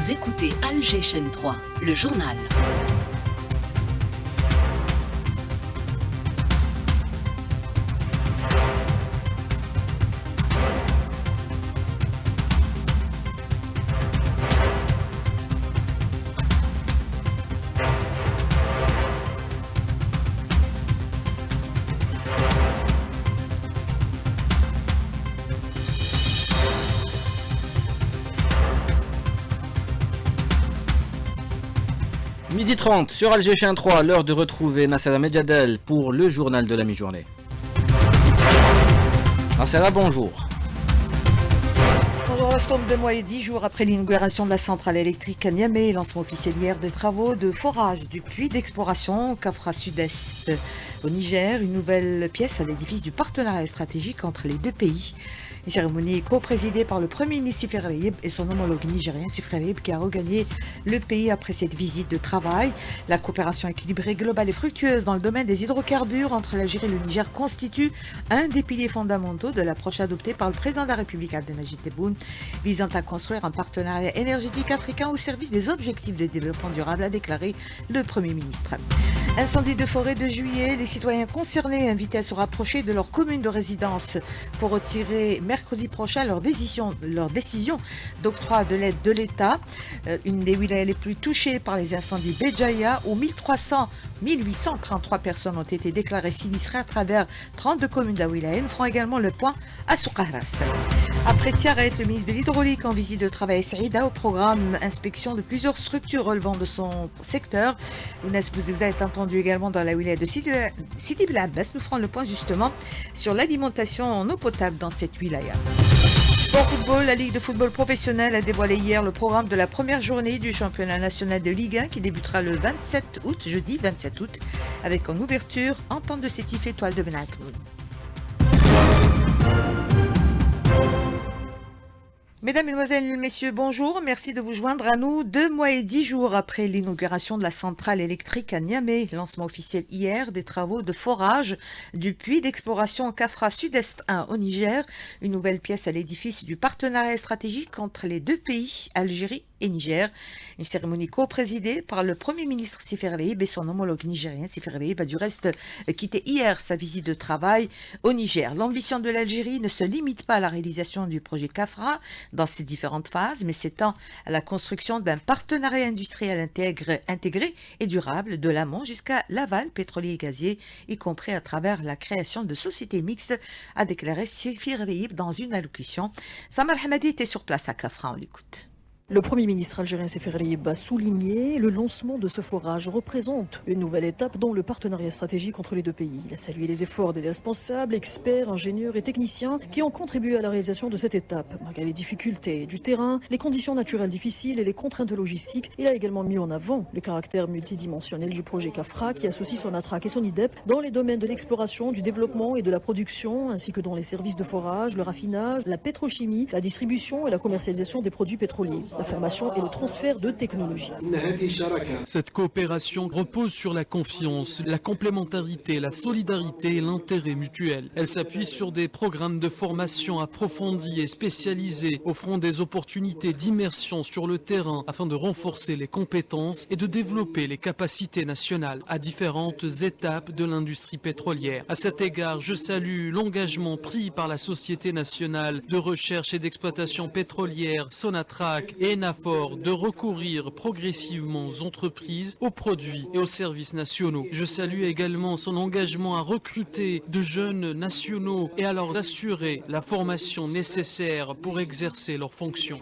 Vous écoutez Alger Chaîne 3, le journal. Midi 30 sur Alger Chaîne 3, l'heure de retrouver Nassera Medjadel pour le journal de la mi-journée. Nassera, bonjour. Bonjour, à Stop, 2 mois et 10 jours après l'inauguration de la centrale électrique à Niamey, lancement officiel hier des travaux de forage du puits d'exploration Kafra Sud-Est. Au Niger, une nouvelle pièce à l'édifice du partenariat stratégique entre les deux pays. Une cérémonie co-présidée par le Premier ministre Sifri Habib et son homologue nigérien Sifri Habib qui a regagné le pays après cette visite de travail. La coopération équilibrée, globale et fructueuse dans le domaine des hydrocarbures entre l'Algérie et le Niger constitue un des piliers fondamentaux de l'approche adoptée par le président de la République Abdelmadjid Tebboune visant à construire un partenariat énergétique africain au service des objectifs de développement durable, a déclaré le Premier ministre. Incendie de forêt de juillet, les citoyens concernés invités à se rapprocher de leur commune de résidence pour retirer mercredi prochain leur décision d'octroi de l'aide de l'État. Une des wilayas les plus touchées par les incendies Béjaïa, où 1833 personnes ont été déclarées sinistrées à travers 32 communes de la wilaya. Nous ferons également le point à Soukharas. Après Tiaret, le ministre de l'Hydraulique en visite de travail à Saïda au programme inspection de plusieurs structures relevant de son secteur. Younes Bouzigza est entendu également dans la wilaya de Sidi Bel Abbas. Nous ferons le point justement sur l'alimentation en eau potable dans cette wilaya. Sport football, la Ligue de football professionnel a dévoilé hier le programme de la première journée du championnat national de Ligue 1 qui débutera le 27 août, jeudi 27 août, avec en ouverture Entente de Sétif Étoile de Benaknoun. Mesdames, Mesdemoiselles, Messieurs, bonjour. Merci de vous joindre à nous 2 mois et 10 jours après l'inauguration de la centrale électrique à Niamey. Lancement officiel hier des travaux de forage du puits d'exploration Kafra Sud-Est 1 au Niger. Une nouvelle pièce à l'édifice du partenariat stratégique entre les deux pays, Algérie et Niger. Une cérémonie co-présidée par le Premier ministre Sifri Habib et son homologue nigérien. Sifri Habib a du reste quitté hier sa visite de travail au Niger. L'ambition de l'Algérie ne se limite pas à la réalisation du projet Kafra dans ses différentes phases, mais s'étend à la construction d'un partenariat industriel intégré et durable de l'amont jusqu'à l'aval pétrolier et gazier, y compris à travers la création de sociétés mixtes, a déclaré Sifri Habib dans une allocution. Samar Hamadi était sur place à Kafra, on l'écoute. Le Premier ministre algérien Sifri Habib a souligné le lancement de ce forage représente une nouvelle étape dans le partenariat stratégique entre les deux pays. Il a salué les efforts des responsables, experts, ingénieurs et techniciens qui ont contribué à la réalisation de cette étape. Malgré les difficultés du terrain, les conditions naturelles difficiles et les contraintes logistiques, il a également mis en avant le caractère multidimensionnel du projet Kafra qui associe son Sonatrach et son IDEP dans les domaines de l'exploration, du développement et de la production, ainsi que dans les services de forage, le raffinage, la pétrochimie, la distribution et la commercialisation des produits pétroliers, la formation et le transfert de technologies. Cette coopération repose sur la confiance, la complémentarité, la solidarité et l'intérêt mutuel. Elle s'appuie sur des programmes de formation approfondis et spécialisés, offrant des opportunités d'immersion sur le terrain afin de renforcer les compétences et de développer les capacités nationales à différentes étapes de l'industrie pétrolière. À cet égard, je salue l'engagement pris par la Société nationale de recherche et d'exploitation pétrolière, Sonatrach et ENAFOR de recourir progressivement aux entreprises, aux produits et aux services nationaux. Je salue également son engagement à recruter de jeunes nationaux et à leur assurer la formation nécessaire pour exercer leurs fonctions.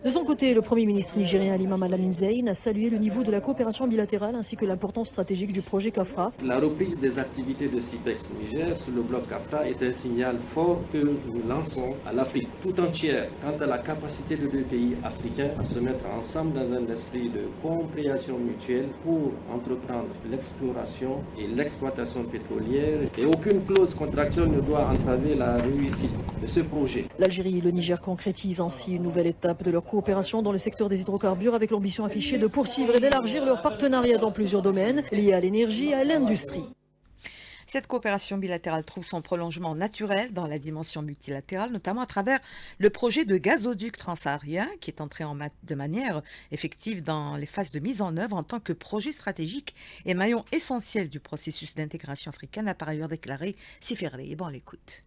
De son côté, le Premier ministre nigérien Ali Mahamat Lamine Zein a salué le niveau de la coopération bilatérale ainsi que l'importance stratégique du projet Kafra. La reprise des activités de CIPEX Niger sur le bloc Kafra est un signal fort que nous lançons à l'Afrique tout entière quant à la capacité de deux pays africains à se mettre ensemble dans un esprit de compréhension mutuelle pour entreprendre l'exploration et l'exploitation pétrolière. Et aucune clause contractuelle ne doit entraver la réussite de ce projet. L'Algérie et le Niger concrétisent ainsi une nouvelle étape de leur coopération dans le secteur des hydrocarbures avec l'ambition affichée de poursuivre et d'élargir leur partenariat dans plusieurs domaines liés à l'énergie et à l'industrie. Cette coopération bilatérale trouve son prolongement naturel dans la dimension multilatérale, notamment à travers le projet de gazoduc transsaharien qui est entré de manière effective dans les phases de mise en œuvre en tant que projet stratégique et maillon essentiel du processus d'intégration africaine, a par ailleurs déclaré Siferli. Bon, on l'écoute.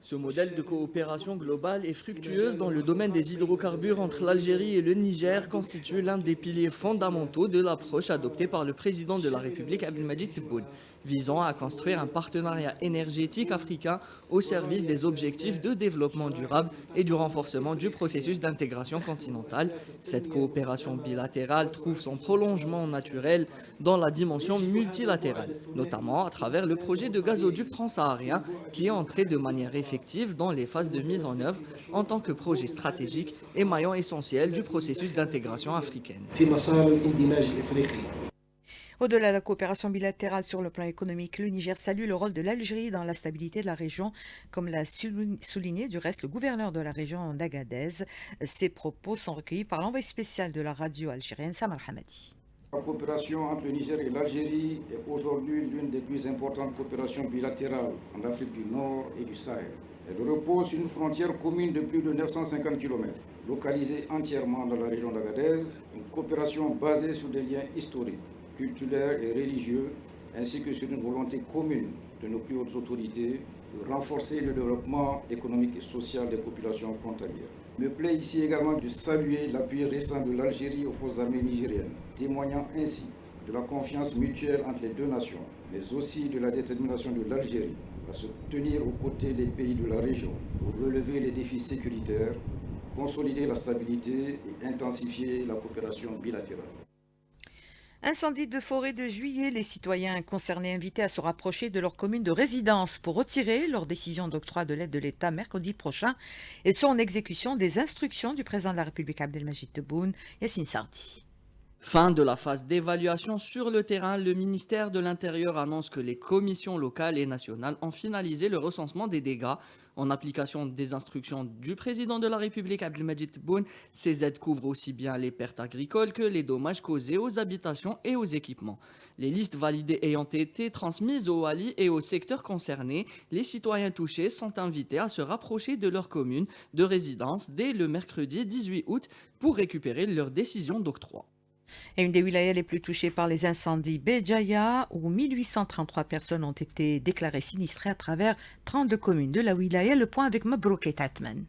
Ce modèle de coopération globale et fructueuse dans le domaine des hydrocarbures entre l'Algérie et le Niger constitue l'un des piliers fondamentaux de l'approche adoptée par le président de la République Abdelmadjid Tebboune, visant à construire un partenariat énergétique africain au service des objectifs de développement durable et du renforcement du processus d'intégration continentale. Cette coopération bilatérale trouve son prolongement naturel dans la dimension multilatérale, notamment à travers le projet de gazoduc transsaharien qui est entré de manière effective dans les phases de mise en œuvre en tant que projet stratégique et maillon essentiel du processus d'intégration africaine. Au-delà de la coopération bilatérale sur le plan économique, le Niger salue le rôle de l'Algérie dans la stabilité de la région, comme l'a souligné du reste le gouverneur de la région d'Agadez. Ces propos sont recueillis par l'envoyé spécial de la radio algérienne, Samar Hamadi. La coopération entre le Niger et l'Algérie est aujourd'hui l'une des plus importantes coopérations bilatérales en Afrique du Nord et du Sahel. Elle repose sur une frontière commune de plus de 950 km, localisée entièrement dans la région d'Agadez, une coopération basée sur des liens historiques, culturels et religieux, ainsi que sur une volonté commune de nos plus hautes autorités de renforcer le développement économique et social des populations frontalières. Il me plaît ici également de saluer l'appui récent de l'Algérie aux forces armées nigériennes, témoignant ainsi de la confiance mutuelle entre les deux nations, mais aussi de la détermination de l'Algérie à se tenir aux côtés des pays de la région pour relever les défis sécuritaires, consolider la stabilité et intensifier la coopération bilatérale. Incendie de forêt de juillet, les citoyens concernés invités à se rapprocher de leur commune de résidence pour retirer leur décision d'octroi de l'aide de l'État mercredi prochain. Ils sont en exécution des instructions du président de la République Abdelmadjid Tebboune, Yassine Sardi. Fin de la phase d'évaluation sur le terrain, le ministère de l'Intérieur annonce que les commissions locales et nationales ont finalisé le recensement des dégâts. En application des instructions du président de la République Abdelmadjid Tebboune, ces aides couvrent aussi bien les pertes agricoles que les dommages causés aux habitations et aux équipements. Les listes validées ayant été transmises au Wali et aux secteurs concernés, les citoyens touchés sont invités à se rapprocher de leur commune de résidence dès le mercredi 18 août pour récupérer leur décision d'octroi. Et une des wilayas les plus touchées par les incendies, Béjaïa, où 1833 personnes ont été déclarées sinistrées à travers 32 communes de la wilaya. Le point avec Mabrouk et Tatman.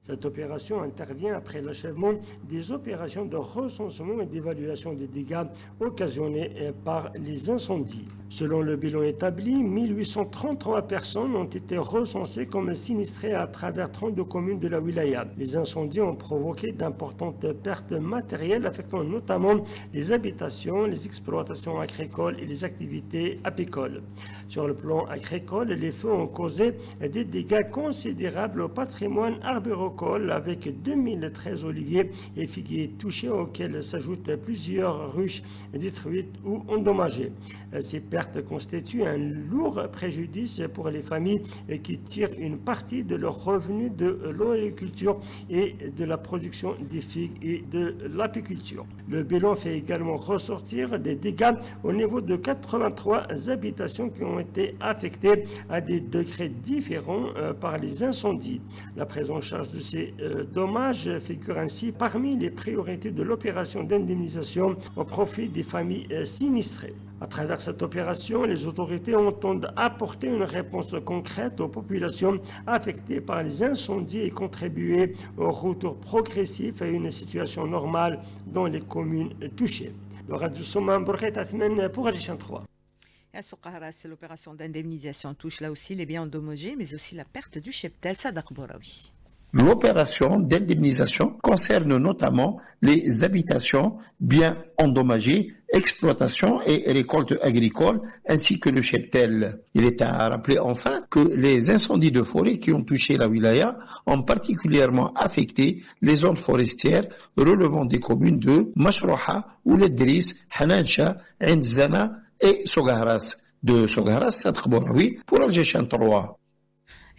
Cette opération intervient après l'achèvement des opérations de recensement et d'évaluation des dégâts occasionnés par les incendies. Selon le bilan établi, 1833 personnes ont été recensées comme sinistrées à travers 32 communes de la wilaya. Les incendies ont provoqué d'importantes pertes matérielles affectant notamment les habitations, les exploitations agricoles et les activités apicoles. Sur le plan agricole, les feux ont causé des dégâts considérables au patrimoine arboricole avec 2013 oliviers et figuiers touchés auxquels s'ajoutent plusieurs ruches détruites ou endommagées. Ces pertes constituent un lourd préjudice pour les familles qui tirent une partie de leurs revenus de l'agriculture et de la production des figues et de l'apiculture. Le bilan fait également ressortir des dégâts au niveau de 83 habitations qui ont été affectées à des degrés différents par les incendies. La prise en charge de ces dommages figure ainsi parmi les priorités de l'opération d'indemnisation au profit des familles sinistrées. À travers cette opération, les autorités entendent apporter une réponse concrète aux populations affectées par les incendies et contribuer au retour progressif à une situation normale dans les communes touchées. Le Radio Soman Bourget-Atmen pour Algérie 3. À Soukahara, l'opération d'indemnisation touche là aussi les biens endommagés, mais aussi la perte du cheptel. Sadaq Bouraoui. L'opération d'indemnisation concerne notamment les habitations, biens endommagés, exploitations et récoltes agricoles, ainsi que le cheptel. Il est à rappeler enfin que les incendies de forêt qui ont touché la wilaya ont particulièrement affecté les zones forestières relevant des communes de Mashrouha, Ouledris, Hanansha, Nzana et Sogaharas. De Sogaharas, Sadaq Bouraoui pour Algérie 3.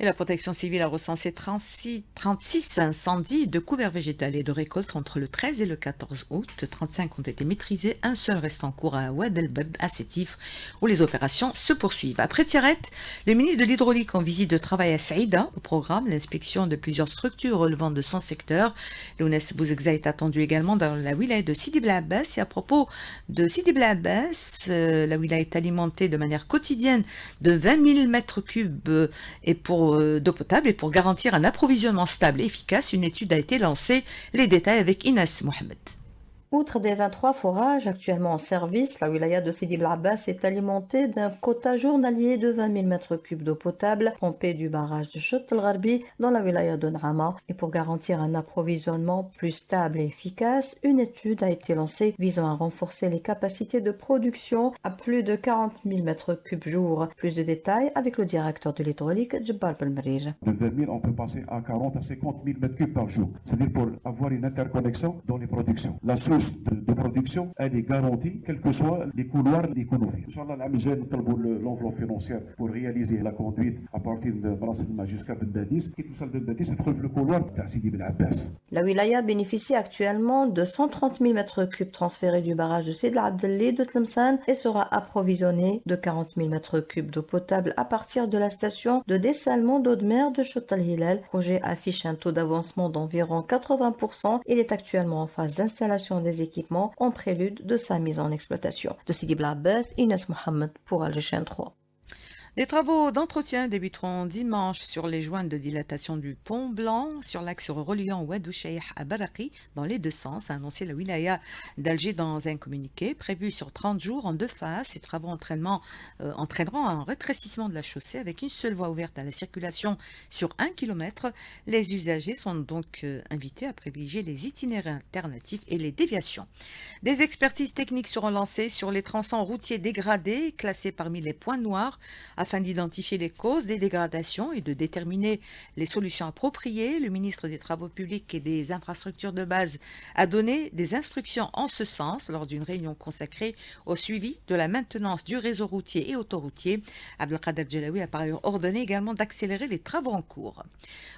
Et la protection civile a recensé 36 incendies de couverts végétal et de récolte entre le 13 et le 14 août. 35 ont été maîtrisés, un seul reste en cours à Oued El Bed, à Sétif, où les opérations se poursuivent. Après Tiaret, le ministre de l'Hydraulique en visite de travail à Saïda, au programme l'inspection de plusieurs structures relevant de son secteur. Lounès Bouzegza est attendu également dans la wilaya de Sidi Bel Abbas. Et à propos de Sidi Bel Abbas, la wilaya est alimentée de manière quotidienne de 20 000 mètres cubes d'eau potable, et pour garantir un approvisionnement stable et efficace, une étude a été lancée. Les détails avec Inès Mohamed. Outre des 23 forages actuellement en service, la wilaya de Sidi Bel Abbas est alimentée d'un quota journalier de 20 000 mètres cubes d'eau potable pompée du barrage de Chott El Gharbi dans la wilaya de N'Rama. Et pour garantir un approvisionnement plus stable et efficace, une étude a été lancée visant à renforcer les capacités de production à plus de 40 000 mètres cubes jour. Plus de détails avec le directeur de l'hydraulique, Djebbar Belmerir. De 20 000, on peut passer à 40 à 50 000 mètres cubes par jour. C'est-à-dire pour avoir une interconnexion dans les productions. La source de production, elle est garantie, quels que soient les couloirs, les conouvis. Inch'Allah, l'enveloppe financière pour réaliser la conduite à partir de Brasselma jusqu'à Ben Badis. Et tout ça, Ben Badis, se trouve le couloir de Sidi Bel Abbas. La wilaya bénéficie actuellement de 130 000 mètres cubes transférés du barrage de Sidi Abdelli de Tlemcen et sera approvisionnée de 40 000 mètres cubes d'eau potable à partir de la station de dessalement d'eau de mer de Chott El Hilal. Le projet affiche un taux d'avancement d'environ 80%. Il est actuellement en phase d'installation des équipements en prélude de sa mise en exploitation. De Sidi Bel Abbas, Inès Mohamed pour Alger 3. Les travaux d'entretien débuteront dimanche sur les jointes de dilatation du pont Blanc sur l'axe reliant Oued Cheikh à Baraki dans les deux sens, a annoncé la wilaya d'Alger dans un communiqué prévu sur 30 jours en deux phases. Ces travaux entraîneront un rétrécissement de la chaussée avec une seule voie ouverte à la circulation sur 1 km. Les usagers sont donc invités à privilégier les itinéraires alternatifs et les déviations. Des expertises techniques seront lancées sur les tronçons routiers dégradés classés parmi les points noirs afin d'identifier les causes des dégradations et de déterminer les solutions appropriées. Le ministre des Travaux publics et des infrastructures de base a donné des instructions en ce sens lors d'une réunion consacrée au suivi de la maintenance du réseau routier et autoroutier. Abdelkader Djelaoui a par ailleurs ordonné également d'accélérer les travaux en cours.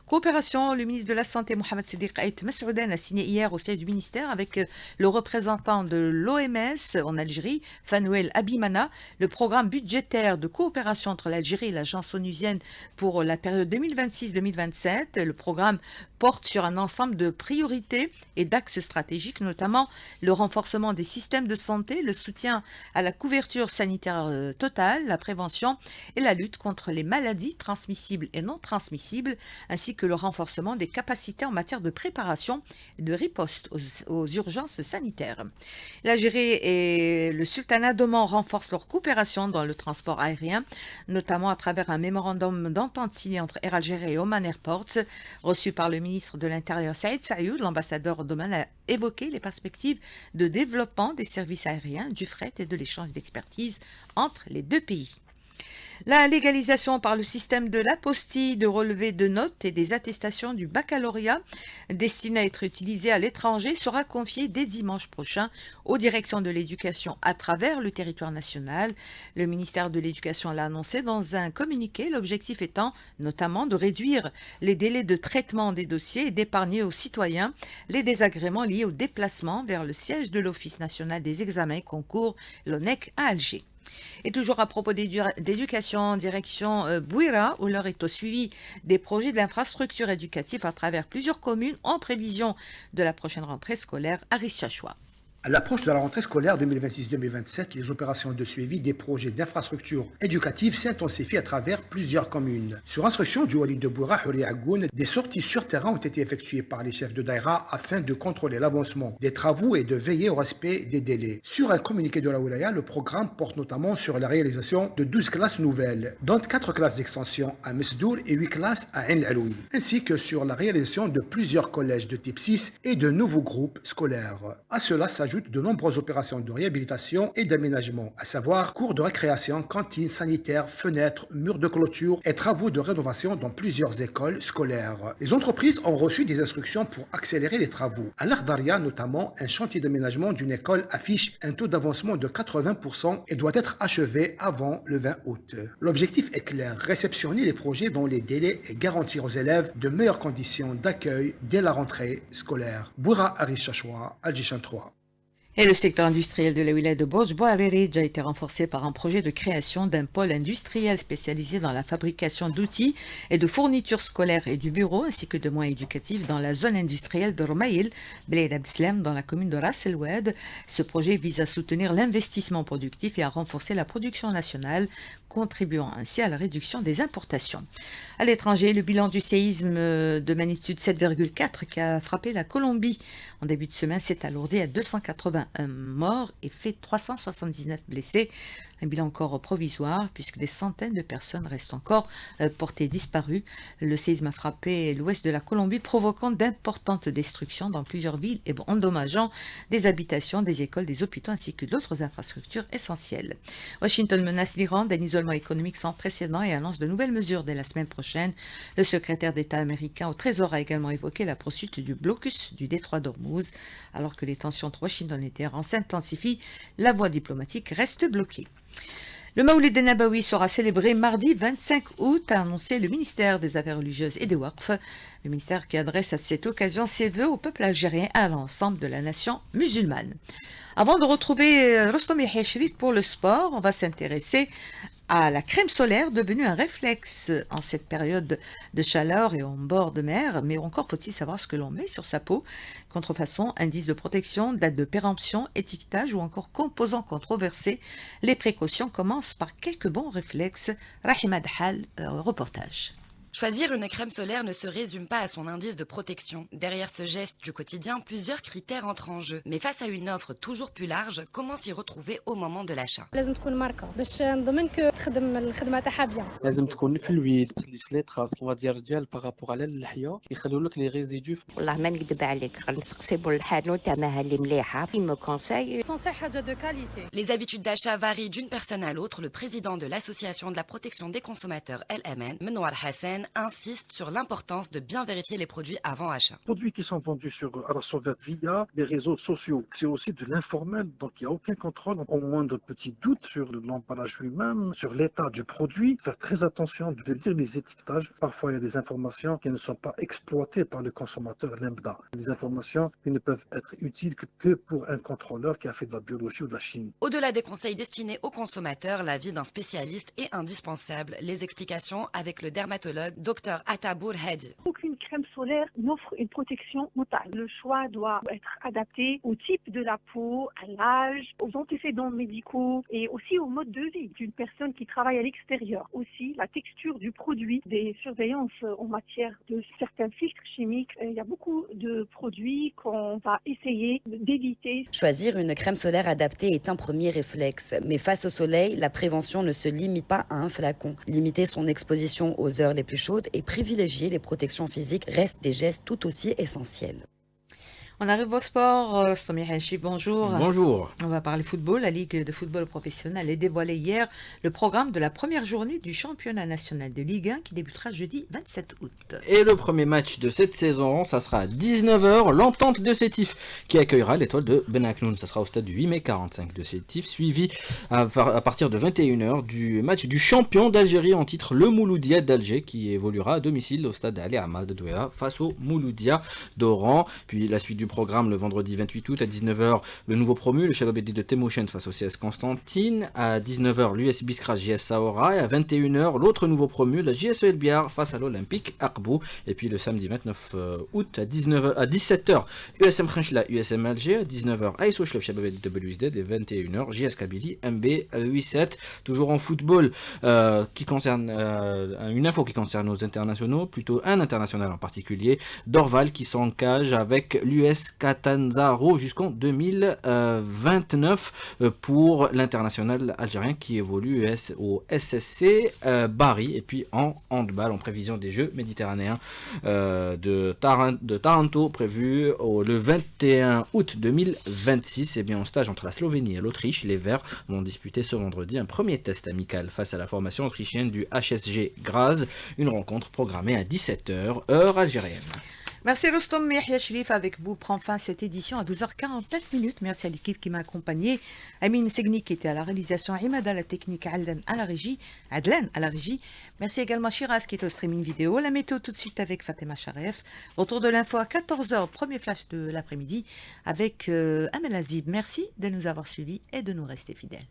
Coopération, le ministre de la Santé Mohamed Sidiq Ait Mesroudan a signé hier au siège du ministère avec le représentant de l'OMS en Algérie, Fanouel Abimana, le programme budgétaire de coopération entre l'Algérie et l'agence onusienne pour la période 2026-2027. Le programme porte sur un ensemble de priorités et d'axes stratégiques, notamment le renforcement des systèmes de santé, le soutien à la couverture sanitaire totale, la prévention et la lutte contre les maladies transmissibles et non transmissibles, ainsi que le renforcement des capacités en matière de préparation et de riposte aux urgences sanitaires. L'Algérie et le sultanat d'Oman renforcent leur coopération dans le transport aérien, notamment à travers un mémorandum d'entente signé entre Air Algérie et Oman Airports, reçu par le ministre de l'Intérieur Saïd Saïoud. L'ambassadeur d'Oman a évoqué les perspectives de développement des services aériens, du fret et de l'échange d'expertise entre les deux pays. La légalisation par le système de l'apostille de relevé de notes et des attestations du baccalauréat destinées à être utilisées à l'étranger sera confiée dès dimanche prochain aux directions de l'éducation à travers le territoire national. Le ministère de l'Éducation l'a annoncé dans un communiqué, l'objectif étant notamment de réduire les délais de traitement des dossiers et d'épargner aux citoyens les désagréments liés au déplacement vers le siège de l'Office national des examens et concours, l'ONEC à Alger. Et toujours à propos d'éducation, direction Bouira, où l'heure est au suivi des projets d'infrastructures éducatives à travers plusieurs communes en prévision de la prochaine rentrée scolaire à Rishachoua. À l'approche de la rentrée scolaire 2026-2027, les opérations de suivi des projets d'infrastructures éducatives s'intensifient à travers plusieurs communes. Sur instruction du Wali de Boura, Houri Agoun, des sorties sur terrain ont été effectuées par les chefs de Daïra afin de contrôler l'avancement des travaux et de veiller au respect des délais. Sur un communiqué de la Wilaya, le programme porte notamment sur la réalisation de 12 classes nouvelles, dont 4 classes d'extension à Mesdour et 8 classes à Ain Aloui, ainsi que sur la réalisation de plusieurs collèges de type 6 et de nouveaux groupes scolaires. À cela s'ajoute s'ajoutent de nombreuses opérations de réhabilitation et d'aménagement, à savoir cours de récréation, cantines sanitaires, fenêtres, murs de clôture et travaux de rénovation dans plusieurs écoles scolaires. Les entreprises ont reçu des instructions pour accélérer les travaux. À l'Ardaria, notamment, un chantier d'aménagement d'une école affiche un taux d'avancement de 80% et doit être achevé avant le 20 août. L'objectif est clair, réceptionner les projets dans les délais et garantir aux élèves de meilleures conditions d'accueil dès la rentrée scolaire. Boura Arish-Chachoua, Al-Jishan 3. Et le secteur industriel de la wilaya de Bosboa-Ririj a été renforcé par un projet de création d'un pôle industriel spécialisé dans la fabrication d'outils et de fournitures scolaires et du bureau, ainsi que de moyens éducatifs dans la zone industrielle de Romaïl, Bled Abdeslam, dans la commune de Ras El Oued. Ce projet vise à soutenir l'investissement productif et à renforcer la production nationale, contribuant ainsi à la réduction des importations. À l'étranger, le bilan du séisme de magnitude 7,4 qui a frappé la Colombie en début de semaine s'est alourdi à 281 morts et fait 379 blessés. Un bilan encore provisoire puisque des centaines de personnes restent encore portées disparues. Le séisme a frappé l'ouest de la Colombie, provoquant d'importantes destructions dans plusieurs villes et endommageant des habitations, des écoles, des hôpitaux ainsi que d'autres infrastructures essentielles. Washington menace l'Iran d'un isolement économique sans précédent et annonce de nouvelles mesures dès la semaine prochaine. Le secrétaire d'État américain au Trésor a également évoqué la poursuite du blocus du détroit d'Ormuz. Alors que les tensions entre Washington et Téhéran s'intensifient, la voie diplomatique reste bloquée. Le Maoulid Nabawi sera célébré mardi 25 août, a annoncé le ministère des Affaires religieuses et des Waqf. Le ministère qui adresse à cette occasion ses vœux au peuple algérien et à l'ensemble de la nation musulmane. Avant de retrouver Rostom Yahya pour le sport, on va s'intéresser à la crème solaire, devenue un réflexe en cette période de chaleur et en bord de mer. Mais encore faut-il savoir ce que l'on met sur sa peau. Contrefaçon, indice de protection, date de péremption, étiquetage ou encore composants controversés. Les précautions commencent par quelques bons réflexes. Rahima Dahal, reportage. Choisir une crème solaire ne se résume pas à son indice de protection. Derrière ce geste du quotidien, plusieurs critères entrent en jeu. Mais face à une offre toujours plus large, comment s'y retrouver au moment de l'achat? لازم تكون ماركة باش نضمن كو تخدم الخدمة تاعها بيان. لازم تكون فلويد، ما تخليش لي تراس، on va dire ديال بارابور على اللحية يخليو لك لي ريزيدو. والله ما نكذب عليك، غنسقسي بالحانوت تاعها اللي مليحة، il me conseille. Censé حاجة de qualité. Les habitudes d'achat varient d'une personne à l'autre. Le président de l'association de la protection des consommateurs LMN, Menouar Hassan, insiste sur l'importance de bien vérifier les produits avant achat. Les produits qui sont vendus sur Arasovat via les réseaux sociaux, c'est aussi de l'informel, donc il n'y a aucun contrôle, au moins de petits doutes sur l'emballage lui-même, sur l'état du produit. Faire très attention de lire les étiquetages. Parfois il y a des informations qui ne sont pas exploitées par le consommateur lambda. Des informations qui ne peuvent être utiles que pour un contrôleur qui a fait de la biologie ou de la chimie. Au-delà des conseils destinés aux consommateurs, l'avis d'un spécialiste est indispensable. Les explications avec le dermatologue Dr Atabour Hadi. Aucune crème solaire n'offre une protection totale. Le choix doit être adapté au type de la peau, à l'âge, aux antécédents médicaux et aussi au mode de vie d'une personne qui travaille à l'extérieur. Aussi, la texture du produit, des surveillances en matière de certains filtres chimiques. Il y a beaucoup de produits qu'on va essayer d'éviter. Choisir une crème solaire adaptée est un premier réflexe. Mais face au soleil, la prévention ne se limite pas à un flacon. Limiter son exposition aux heures les plus chaudes et privilégier les protections physiques restent des gestes tout aussi essentiels. On arrive au sport. Stomy Hachi, bonjour. Bonjour. On va parler football. La Ligue de football professionnel a dévoilé hier le programme de la première journée du championnat national de Ligue 1 qui débutera jeudi 27 août. Et le premier match de cette saison, ça sera à 19h, l'Entente de Sétif qui accueillera l'Étoile de Benaknoun. Ça sera au stade du 8 mai 45 de Sétif, suivi à partir de 21h du match du champion d'Algérie en titre, le Mouloudia d'Alger, qui évoluera à domicile au stade Ali Ahmad de Douala face au Mouloudia d'Oran. Puis la suite du programme le vendredi 28 août à 19h, le nouveau promu, le Chababedi de Temouchen face au CS Constantine. À 19h, l'US Biskra JS Saora. Et à 21h, l'autre nouveau promu, la JS El Biar face à l'Olympique Arbou. Et puis le samedi 29 août à 17h, USM Khenchla, USM Alger. À 19h, Aïssou Chlef Chababedi de WSD. Et 21h, JS Kabylie, MB 87. Toujours en football, qui concerne une info qui concerne nos internationaux, plutôt un international en particulier, Dorval qui s'engage avec l'US l'AS Catanzaro jusqu'en 2029 pour l'international algérien qui évolue au SSC Bari. Et puis en handball, en prévision des Jeux méditerranéens de Taranto prévu le 21 août 2026. Et bien en stage entre la Slovénie et l'Autriche, les Verts vont disputer ce vendredi un premier test amical face à la formation autrichienne du HSG Graz. Une rencontre programmée à 17h, heure algérienne. Merci Rostom. Yahya Sherif avec vous prend fin cette édition à 12h49. Merci à l'équipe qui m'a accompagné. Amine Segni qui était à la réalisation, Imad à la technique, Adlan à la régie. Merci également à Shiraz qui est au streaming vidéo. La météo tout de suite avec Fatima Sharef. Retour de l'info à 14h, premier flash de l'après-midi avec Amel Azib. Merci de nous avoir suivis et de nous rester fidèles.